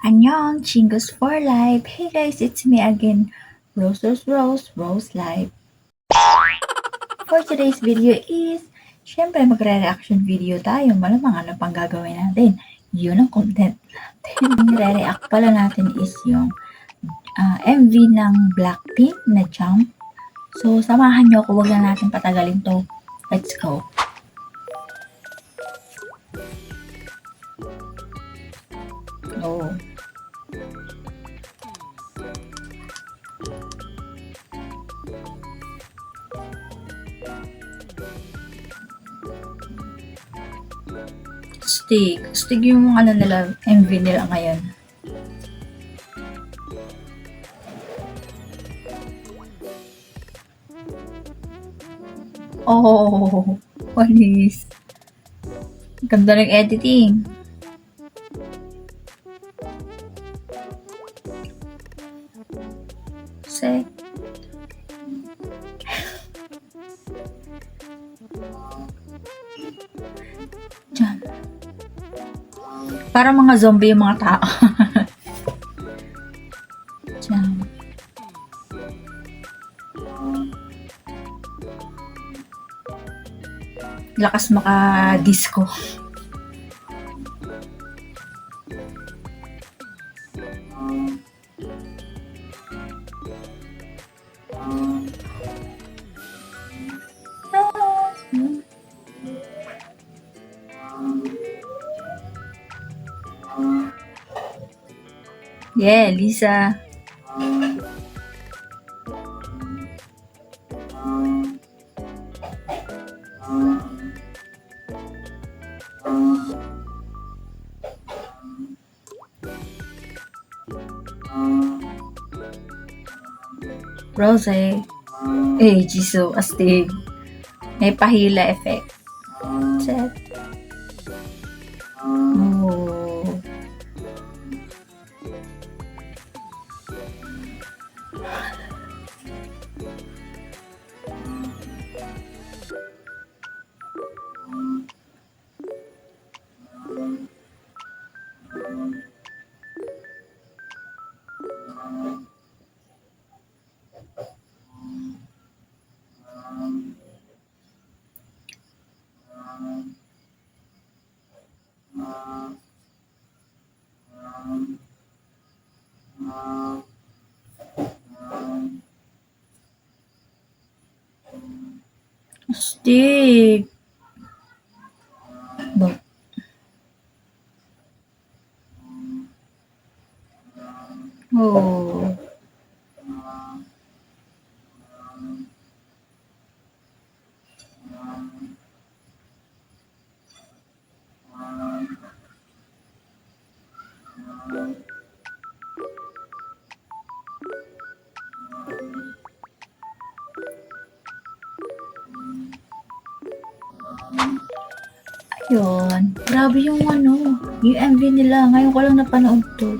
Annyeong, Chingus for life. Hey guys, it's me again, Rose Life. For today's video is, syempre magre-reaction video tayo. Malamang ano pang gagawin natin. Yun ang content natin. Yung re-react pala natin is yung MV ng Blackpink na Jump. So, samahan nyo ako. Huwag na natin patagalin to. Let's go. Oh. Stig yung ano nila, MV nila ngayon. Oh, walis. Ganda ng editing. Say. Diyan. Parang mga zombie yung mga tao. Diyan. Lakas maka-disco. Yeah, Lisa. Rose. Jisoo, astig. May pahila effect. Set. Oh. Astig. Ba? Oh. Yun. Grabe yung yung MV nila. Ngayon ko lang napanood to.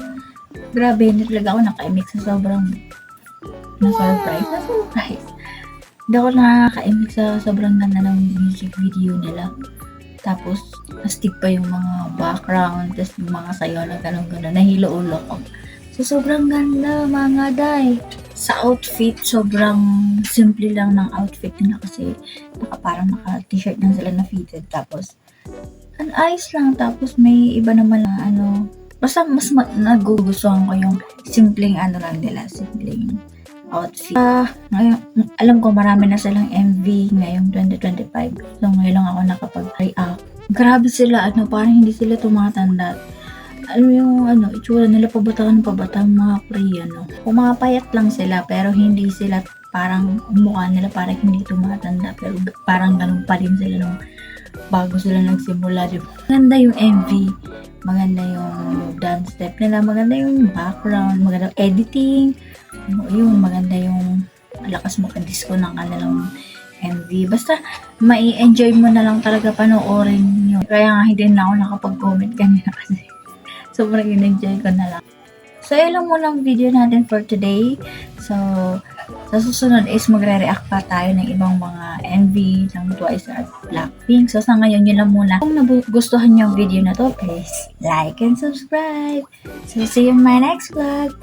Grabe, hindi talaga ako naka-imik sa sobrang na-surprise. Hindi ako nakaka-imik sa sobrang ganda ng music video nila. Tapos, astig pa yung mga background, tapos yung mga sayo na gano'n, nahilo ulo ko. So, sobrang ganda mga day. Sa outfit, sobrang simple lang ng outfit nila kasi parang naka-t-shirt lang sila na fitted. Tapos, ayos lang. Tapos, may iba naman na basta mas nagugustuhan ko yung simpleng lang nila, simpleng outfit. Ngayon, alam ko marami na silang MV ngayong 2025. So, ngayon lang ako nakapag-react. Grabe sila, parang hindi sila tumatanda. Yung itsura nila pabatang mga Korean, pumapayat lang sila, pero hindi sila parang mukha nila parang hindi tumatanda, pero parang ganun pa rin sila nung bago sila nagsimula, diba? Maganda yung MV, maganda yung dance step nila, maganda yung background, maganda yung editing, yun, maganda yung lakas maka-disco ng kanilang MV. Basta mai-enjoy mo na lang talaga panoorin yun. Kaya nga hindi na ako nakapag-comment kanina kasi sobrang in-enjoy ko na lang. So, yun lang muna ang video natin for today. So, Sa susunod is magre-react pa tayo ng ibang mga MV ng Twice at Blackpink. So sa ngayon, yun lang muna. Kung nagustuhan niyo ang video na to, please like and subscribe. So see you in my next vlog.